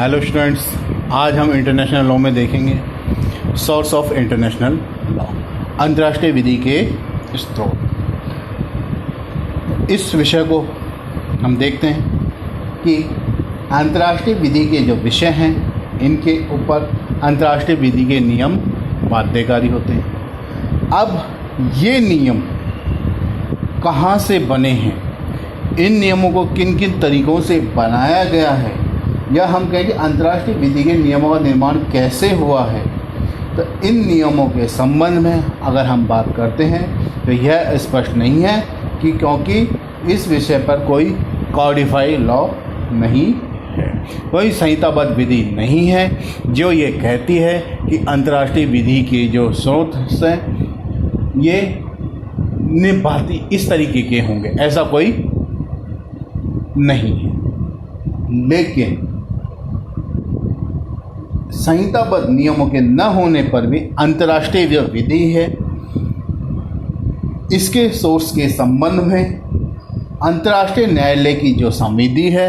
Hello students, आज हम international law में देखेंगे सोर्स ऑफ इंटरनेशनल लॉ, अंतर्राष्ट्रीय विधि के स्रोत। इस विषय को हम देखते हैं कि अंतर्राष्ट्रीय विधि के जो विषय हैं इनके ऊपर अंतर्राष्ट्रीय विधि के नियम बाध्यकारी होते हैं। अब ये नियम कहाँ से बने हैं, इन नियमों को किन किन तरीक़ों से बनाया गया है, या हम कहेंगे अंतर्राष्ट्रीय विधि के नियमों का निर्माण कैसे हुआ है, तो इन नियमों के संबंध में अगर हम बात करते हैं तो यह स्पष्ट नहीं है कि क्योंकि इस विषय पर कोई कॉडिफाइड लॉ नहीं है, कोई संहिताबद्ध विधि नहीं है जो ये कहती है कि अंतर्राष्ट्रीय विधि के जो स्रोत हैं ये निभाती इस तरीके के होंगे, ऐसा कोई नहीं है। लेकिन संहिताबद्ध नियमों के न होने पर भी अंतर्राष्ट्रीय जो विधि है इसके सोर्स के संबंध में अंतर्राष्ट्रीय न्यायालय की जो संविधि है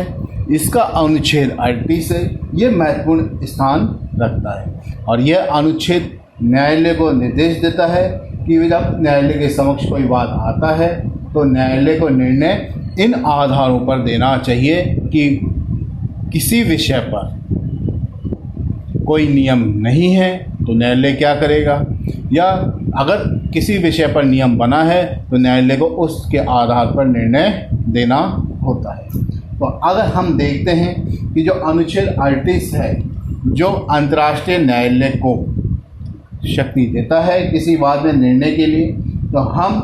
इसका अनुच्छेद 38 से ये महत्वपूर्ण स्थान रखता है, और यह अनुच्छेद न्यायालय को निर्देश देता है कि जब न्यायालय के समक्ष कोई बात आता है तो न्यायालय को निर्णय इन आधारों पर देना चाहिए कि किसी विषय पर कोई नियम नहीं है तो न्यायालय क्या करेगा, या अगर किसी विषय पर नियम बना है तो न्यायालय को उसके आधार पर निर्णय देना होता है। तो अगर हम देखते हैं कि जो अनुच्छेद 38 है जो अंतर्राष्ट्रीय न्यायालय को शक्ति देता है किसी बात में निर्णय के लिए, तो हम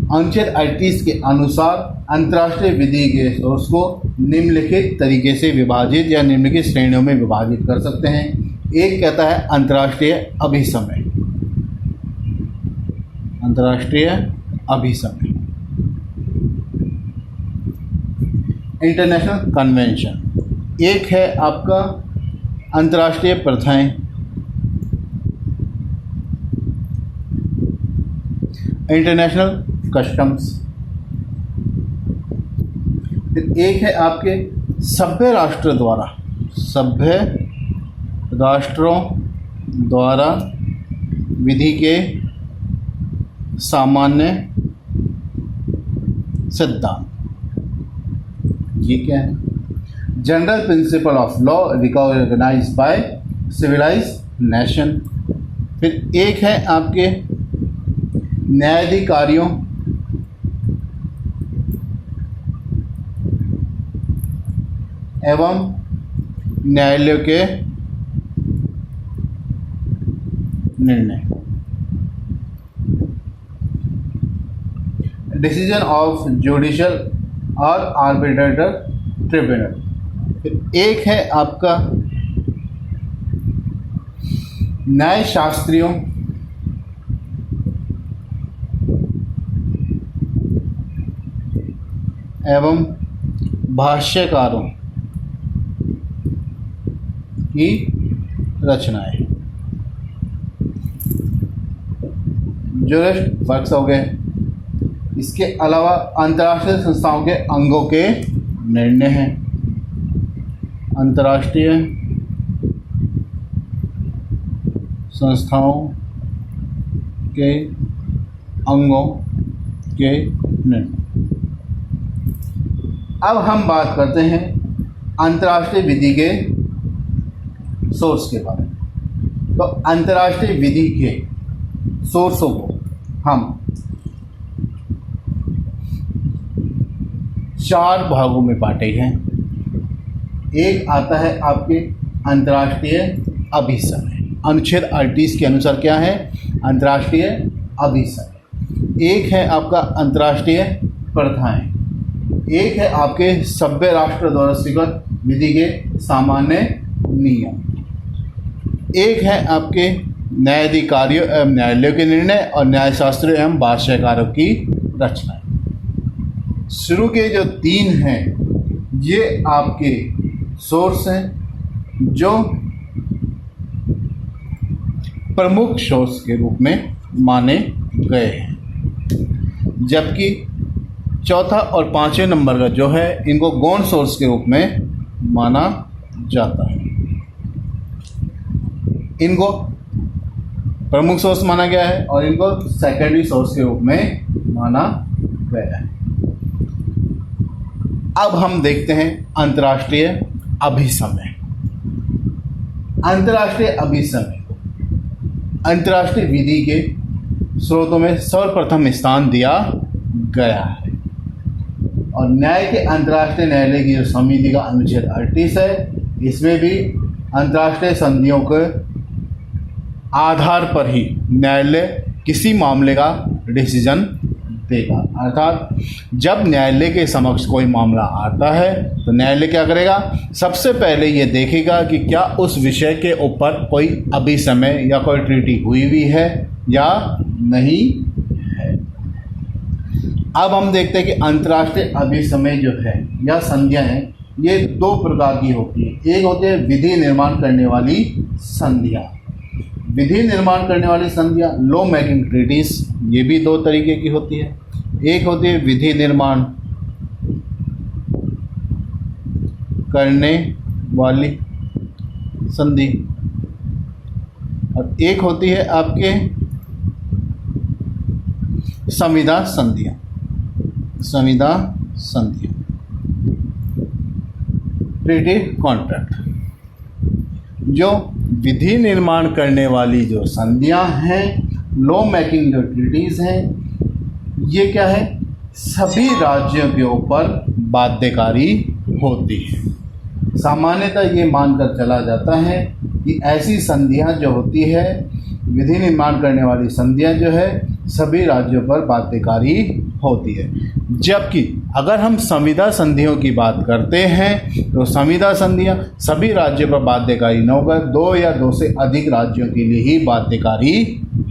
अनुच्छेद 38 के अनुसार अंतर्राष्ट्रीय विधि के सोर्स को निम्नलिखित तरीके से विभाजित या निम्नलिखित श्रेणियों में विभाजित कर सकते हैं। एक कहता है अंतर्राष्ट्रीय अभिसमय, अंतर्राष्ट्रीय अभिसमय, इंटरनेशनल कन्वेंशन। एक है आपका अंतर्राष्ट्रीय प्रथाएं, इंटरनेशनल कस्टम्स। फिर एक है आपके सभ्य राष्ट्रों द्वारा विधि के सामान्य सिद्धांत। ये क्या है? General principle of law recognised by civilised nation. फिर एक है आपके न्यायाधिकारियों एवं न्यायालयों के निर्णय, डिसीजन ऑफ जुडिशियल और आर्बिट्रेटर ट्रिब्यूनल। फिर एक है आपका न्यायशास्त्रियों एवं भाष्यकारों की रचनाएं, जूरिस्ट वर्क्स हो गए। इसके अलावा अंतर्राष्ट्रीय संस्थाओं के अंगों के निर्णय हैं, अंतर्राष्ट्रीय संस्थाओं के अंगों के निर्णय। अब हम बात करते हैं अंतर्राष्ट्रीय विधि के सोर्स के बारे में। तो अंतर्राष्ट्रीय विधि के सोर्सों को हम 4 भागों में बांटे हैं। एक आता है आपके अंतर्राष्ट्रीय अभिसमय, अनुच्छेद 38 के अनुसार क्या है? अंतर्राष्ट्रीय अभिसमय। एक है आपका अंतर्राष्ट्रीय प्रथाएं, एक है आपके सभ्य राष्ट्र द्वारा स्वीकृत विधि के सामान्य नियम, एक है आपके न्यायाधिकारियों एवं न्यायालयों के निर्णय और न्यायशास्त्रियों एवं भाष्यकारों की रचना। शुरू के जो 3 हैं ये आपके सोर्स हैं जो प्रमुख सोर्स के रूप में माने गए हैं, जबकि चौथा और 5वें नंबर का जो है इनको गौण सोर्स के रूप में माना जाता है। इनको प्रमुख सोर्स माना गया है और इनको सेकेंडरी सोर्स के रूप में माना गया है। अब हम देखते हैं अंतर्राष्ट्रीय अभिसमय। अंतर्राष्ट्रीय अभिसमय को अंतर्राष्ट्रीय विधि के स्रोतों में सर्वप्रथम स्थान दिया गया है और न्याय के अंतर्राष्ट्रीय न्यायालय की जो समिति का अनुच्छेद 38 है, इसमें भी अंतर्राष्ट्रीय संधियों के आधार पर ही न्यायालय किसी मामले का डिसीजन देगा। अर्थात जब न्यायालय के समक्ष कोई मामला आता है तो न्यायालय क्या करेगा, सबसे पहले ये देखेगा कि क्या उस विषय के ऊपर कोई अभिसमय या कोई ट्रीटी हुई हुई है या नहीं है। अब हम देखते हैं कि अंतर्राष्ट्रीय अभिसमय जो है या संधियां हैं, ये दो प्रकार की होती है। एक होती है विधि निर्माण करने वाली संधियां। विधि निर्माण करने वाली संधियां लॉ मेकिंग ट्रीटीज, ये भी दो तरीके की होती है। एक होती है विधि निर्माण करने वाली संधि और एक होती है आपके संविदा संधियां। संविदा संधियां, ट्रीटी कॉन्ट्रैक्ट। जो विधि निर्माण करने वाली जो संधियां हैं, लॉ मेकिंग जो ट्रीटीज हैं, ये क्या है, सभी राज्यों के ऊपर बाध्यकारी होती है। सामान्यतः ये मानकर चला जाता है कि ऐसी संधियां जो होती है, विधि निर्माण करने वाली संधियां जो है, सभी राज्यों पर बाध्यकारी होती है। जबकि अगर हम संविदा संधियों की बात करते हैं तो संविदा संधियां सभी राज्यों पर बाध्यकारी न होकर दो या दो से अधिक राज्यों के लिए ही बाध्यकारी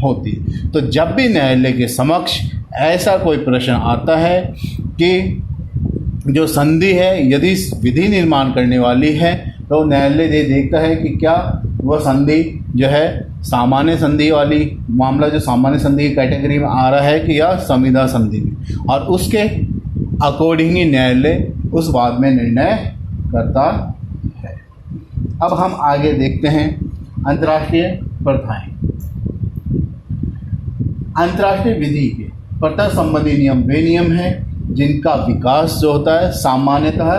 होती है। तो जब भी न्यायालय के समक्ष ऐसा कोई प्रश्न आता है कि जो संधि है यदि विधि निर्माण करने वाली है, तो न्यायालय ये देखता है कि क्या वह संधि जो है सामान्य संधि वाली मामला जो सामान्य संधि की कैटेगरी में आ रहा है कि या संविदा संधि में, और उसके अकॉर्डिंग ही न्यायालय उस बात में निर्णय करता है। अब हम आगे देखते हैं अंतर्राष्ट्रीय प्रथाएं। अंतर्राष्ट्रीय विधि के प्रथा संबंधी नियम वे नियम हैं जिनका विकास जो होता है सामान्यतः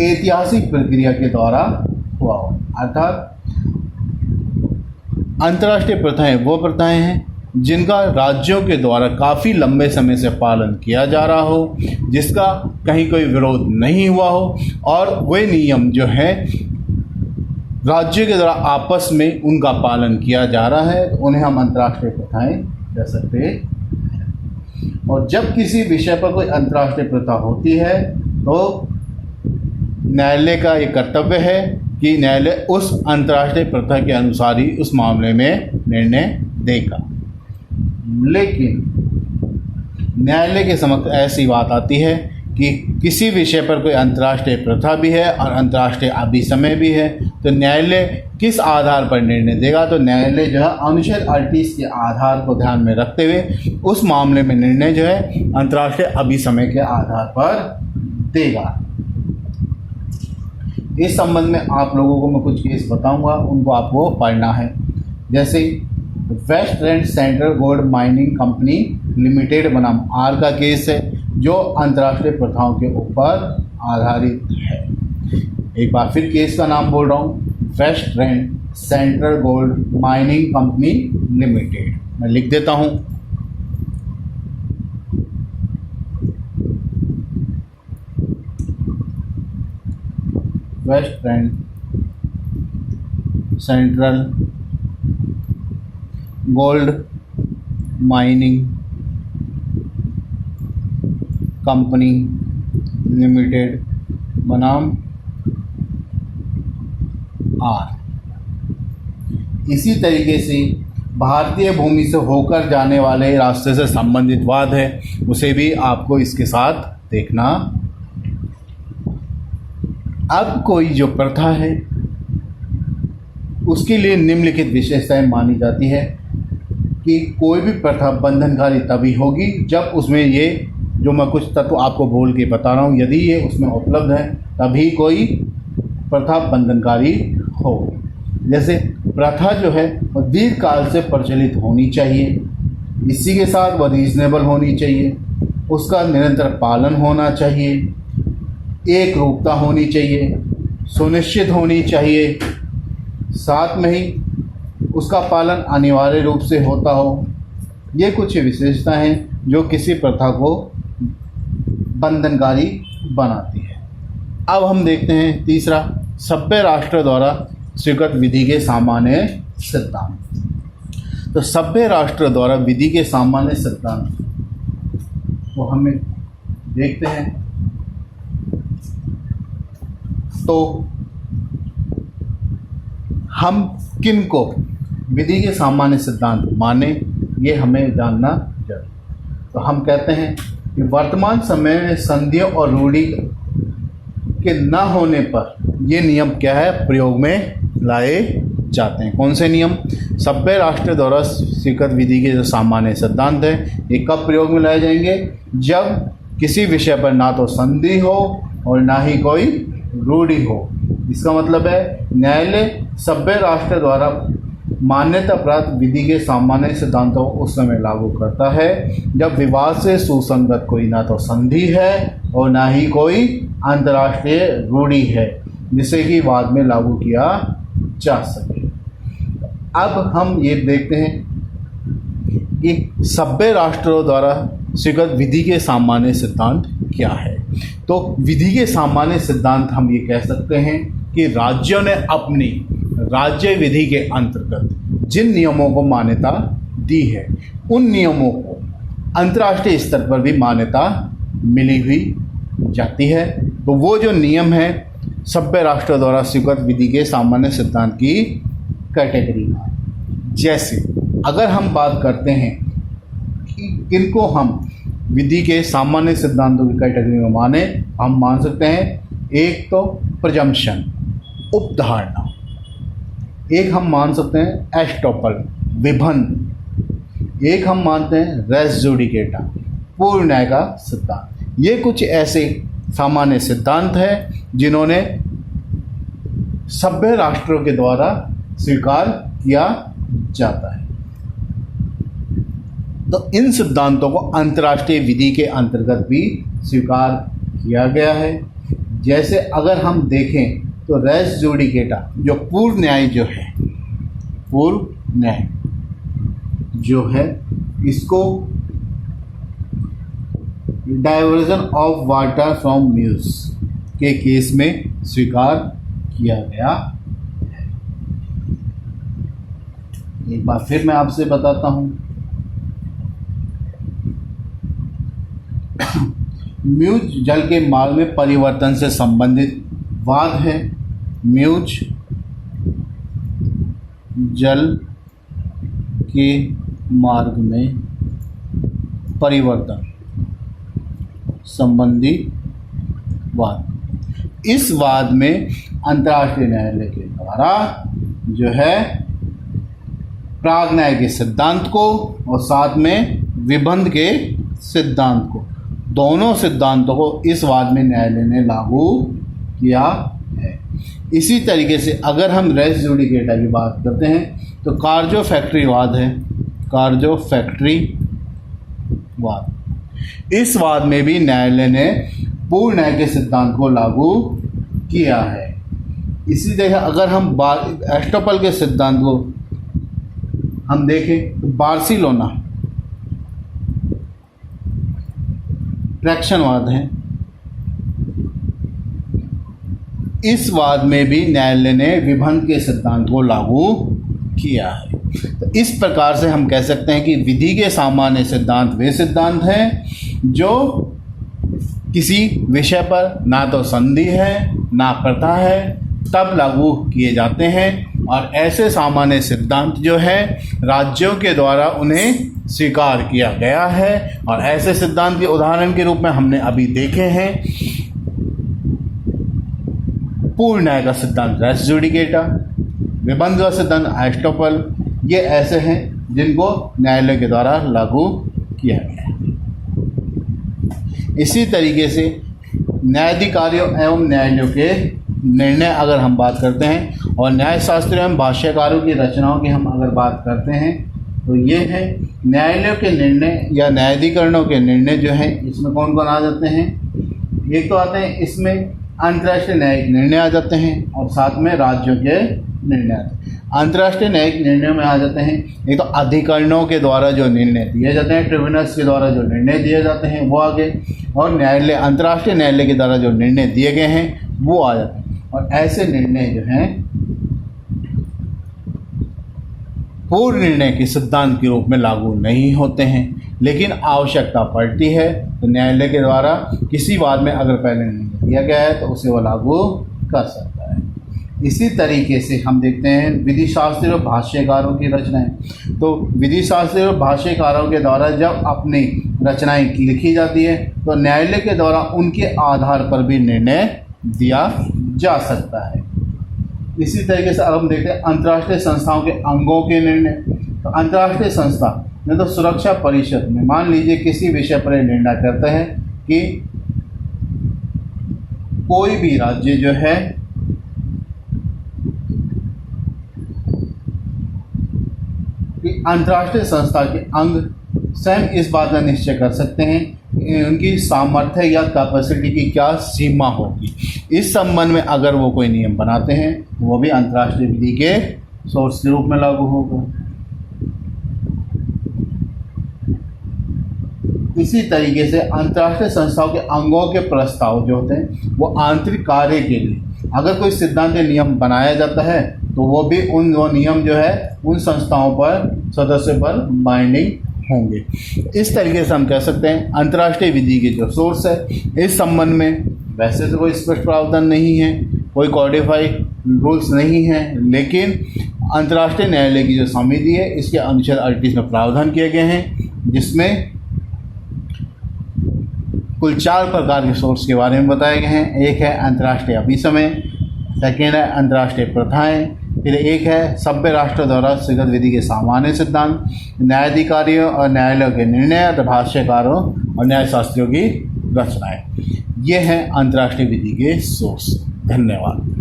ऐतिहासिक प्रक्रिया के द्वारा हुआ हो। अर्थात अंतर्राष्ट्रीय प्रथाएं वो प्रथाएं हैं जिनका राज्यों के द्वारा काफ़ी लंबे समय से पालन किया जा रहा हो, जिसका कहीं कोई विरोध नहीं हुआ हो, और वे नियम जो है राज्यों के द्वारा आपस में उनका पालन किया जा रहा है, उन्हें हम अंतर्राष्ट्रीय प्रथाएं कह सकते हैं। और जब किसी विषय पर कोई अंतर्राष्ट्रीय प्रथा होती है तो न्यायालय का ये कर्तव्य है कि न्यायालय उस अंतर्राष्ट्रीय प्रथा के अनुसार ही उस मामले में निर्णय देगा। लेकिन न्यायालय के समक्ष ऐसी बात आती है कि किसी विषय पर कोई अंतर्राष्ट्रीय प्रथा भी है और अंतर्राष्ट्रीय अभिसमय भी है, तो न्यायालय किस आधार पर निर्णय देगा? तो न्यायालय जो है अनुच्छेद 38 के आधार को ध्यान में रखते हुए उस मामले में निर्णय जो है अंतर्राष्ट्रीय अभिसमय के आधार पर देगा। इस संबंध में आप लोगों को मैं कुछ केस बताऊंगा, उनको आपको पढ़ना है। जैसे West Rand Central Gold Mining Company Limited बनाम आर का केस है जो अंतर्राष्ट्रीय प्रथाओं के ऊपर आधारित है। एक बार फिर केस का नाम बोल रहा हूँ, West Rand Central Gold Mining Company Limited. मैं लिख देता हूँ, West Rand Central Gold Mining Company Limited बनाम आर। इसी तरीके से भारतीय भूमि से होकर जाने वाले रास्ते से संबंधित वाद है, उसे भी आपको इसके साथ देखना। अब कोई जो प्रथा है उसके लिए निम्नलिखित विशेषताएं मानी जाती है कि कोई भी प्रथा बंधनकारी तभी होगी जब उसमें ये जो मैं कुछ तत्व आपको बोल के बता रहा हूँ, यदि ये उसमें उपलब्ध है तभी कोई प्रथा बंधनकारी हो। जैसे प्रथा जो है वो दीर्घ काल से प्रचलित होनी चाहिए, इसी के साथ वह रीजनेबल होनी चाहिए, उसका निरंतर पालन होना चाहिए, एक रूपता होनी चाहिए, सुनिश्चित होनी चाहिए, साथ में ही उसका पालन अनिवार्य रूप से होता हो। ये कुछ विशेषता हैं जो किसी प्रथा को बंधनकारी बनाती है। अब हम देखते हैं तीसरा, सभ्य राष्ट्र द्वारा स्वीकृत विधि के सामान्य सिद्धांत। तो सभ्य राष्ट्र द्वारा विधि के सामान्य सिद्धांत को हमें देखते हैं। तो हम किन को विधि के सामान्य सिद्धांत माने, ये हमें जानना जरूरी। तो हम कहते हैं कि वर्तमान समय में संधियों और रूढ़ि के न होने पर ये नियम क्या है, प्रयोग में लाए जाते हैं। कौन से नियम? सभ्य राष्ट्र द्वारा स्वीकृत विधि के जो सामान्य सिद्धांत है, ये कब प्रयोग में लाए जाएंगे? जब किसी विषय पर ना तो संधि हो और ना ही कोई रूढ़ि हो। इसका मतलब है न्यायालय सभ्य राष्ट्र द्वारा मान्यता प्राप्त विधि के सामान्य सिद्धांतों को उस समय लागू करता है जब विवाद से सुसंगत कोई ना तो संधि है और ना ही कोई अंतर्राष्ट्रीय रूढ़ि है, जिसे कि बाद में लागू किया जा सके। अब हम ये देखते हैं कि सभ्य राष्ट्रों द्वारा स्वीकृत विधि के सामान्य सिद्धांत क्या है। तो विधि के सामान्य सिद्धांत हम ये कह सकते हैं कि राज्यों ने अपनी राज्य विधि के अंतर्गत जिन नियमों को मान्यता दी है, उन नियमों को अंतर्राष्ट्रीय स्तर पर भी मान्यता मिली हुई जाती है। तो वो जो नियम है सभ्य राष्ट्र द्वारा स्वीकृत विधि के सामान्य सिद्धांत की कैटेगरी में। जैसे अगर हम बात करते हैं कि किनको हम विधि के सामान्य सिद्धांतों की कैटेगरी में माने, हम मान सकते हैं एक तो प्रजम्पशन, उपधारणा, एक हम मान सकते हैं एस्टोपल, विबंध, एक हम मानते हैं रेस जुडिकेटा, पूर्ण न्याय का सिद्धांत। ये कुछ ऐसे सामान्य सिद्धांत हैं जिन्होंने सभ्य राष्ट्रों के द्वारा स्वीकार किया जाता है। तो इन सिद्धांतों को अंतर्राष्ट्रीय विधि के अंतर्गत भी स्वीकार किया गया है। जैसे अगर हम देखें तो रेस जुडिकेटा जो पूर्व न्याय जो है, पूर्व न्याय जो है, इसको diversion of water from Meuse के केस में स्वीकार किया गया है। एक बार फिर मैं आपसे बताता हूं, म्यूज जल के मार्ग में परिवर्तन से संबंधित वाद है। म्यूज जल के मार्ग में परिवर्तन संबंधी वाद। इस वाद में अंतर्राष्ट्रीय न्यायालय के द्वारा जो है प्राग न्याय के सिद्धांत को और साथ में विबंध के सिद्धांत को, दोनों सिद्धांतों को इस वाद में न्यायालय ने लागू किया है। इसी तरीके से अगर हम रेस जुडिकेटा की बात करते हैं तो कार्जो फैक्ट्री वाद है, कार्जो फैक्ट्री वाद। इस वाद में भी न्यायालय ने पूर्ण न्याय के सिद्धांत को लागू किया है। इसी तरह अगर हम एस्टोपल के सिद्धांत को हम देखें तो बार्सिलोना ट्रैक्शनवाद है। इस वाद में भी न्यायालय ने विबंध के सिद्धांत को लागू किया है। तो इस प्रकार से हम कह सकते हैं कि विधि के सामान्य सिद्धांत वे सिद्धांत हैं जो किसी विषय पर ना तो संधि है ना प्रथा है तब लागू किए जाते हैं, और ऐसे सामान्य सिद्धांत जो है राज्यों के द्वारा उन्हें स्वीकार किया गया है। और ऐसे सिद्धांत के उदाहरण के रूप में हमने अभी देखे हैं पूर्ण न्याय का सिद्धांत रेस जुडिकेटा, विबंध का सिद्धांत एस्टोपल। ये ऐसे हैं जिनको न्यायालय के द्वारा लागू किया गया है। इसी तरीके से न्यायाधिकारियों एवं न्यायालयों के निर्णय अगर हम बात करते हैं और न्यायशास्त्रियों एवं भाष्यकारों की रचनाओं की हम अगर बात करते हैं तो ये है न्यायालयों के निर्णय या न्यायाधिकरणों के निर्णय जो हैं इसमें कौन कौन आ जाते हैं। एक तो आते हैं इसमें अंतर्राष्ट्रीय न्यायिक निर्णय आ जाते हैं और साथ में राज्यों के निर्णय आते हैं। अंतर्राष्ट्रीय न्यायिक निर्णयों में आ जाते हैं एक तो अधिकरणों के द्वारा जो निर्णय दिए जाते हैं, ट्रिब्यूनल्स के द्वारा जो निर्णय दिए जाते हैं वो आगे, और न्यायालय अंतर्राष्ट्रीय न्यायालय के द्वारा जो निर्णय दिए गए हैं वो आ जाते हैं। और ऐसे निर्णय जो हैं पूर्ण निर्णय के सिद्धांत के रूप में लागू नहीं होते हैं, लेकिन आवश्यकता पड़ती है तो न्यायालय के द्वारा किसी वाद में अगर पहले निर्णय दिया गया है तो उसे वो लागू कर सकता है। इसी तरीके से हम देखते हैं विधि शास्त्री और भाष्यकारों की रचनाएं। तो विधि शास्त्री और भाष्यकारों के द्वारा जब अपनी रचनाएं लिखी जाती है तो न्यायालय के द्वारा उनके आधार पर भी निर्णय दिया जा सकता है। इसी तरीके से अब हम देखते हैं अंतर्राष्ट्रीय संस्थाओं के अंगों के निर्णय। तो अंतर्राष्ट्रीय संस्था में तो सुरक्षा परिषद में मान लीजिए किसी विषय पर निर्णय करता है कि कोई भी राज्य जो है कि अंतर्राष्ट्रीय संस्था के अंग स्वयं इस बात का निश्चय कर सकते हैं उनकी सामर्थ्य या कैपेसिटी की क्या सीमा होगी। इस संबंध में अगर वो कोई नियम बनाते हैं तो वो भी अंतर्राष्ट्रीय विधि के सोर्स के रूप में लागू होगा। इसी तरीके से अंतर्राष्ट्रीय संस्थाओं के अंगों के प्रस्ताव जो होते हैं वो आंतरिक कार्य के लिए अगर कोई सिद्धांत नियम बनाया जाता है तो वो भी वो नियम जो है उन संस्थाओं पर सदस्य पर बाइंडिंग होंगे। इस तरीके से हम कह सकते हैं अंतर्राष्ट्रीय विधि के जो सोर्स है इस संबंध में वैसे तो कोई स्पष्ट प्रावधान नहीं है, कोई कॉडिफाइड रूल्स नहीं है, लेकिन अंतर्राष्ट्रीय न्यायालय की जो समिति है इसके अनुच्छेद 38 में प्रावधान किए गए हैं जिसमें कुल 4 प्रकार के सोर्स के बारे में बताए गए हैं। एक है अंतर्राष्ट्रीय अभिसमय, सेकेंड है अंतर्राष्ट्रीय प्रथाएं, फिर एक है सभ्य राष्ट्र द्वारा स्वीकृत विधि के सामान्य सिद्धांत, न्यायाधिकारियों और न्यायालयों के निर्णय, भाष्यकारों और न्यायशास्त्रियों की रचनाएं। ये हैं अंतर्राष्ट्रीय विधि के सोर्स। धन्यवाद।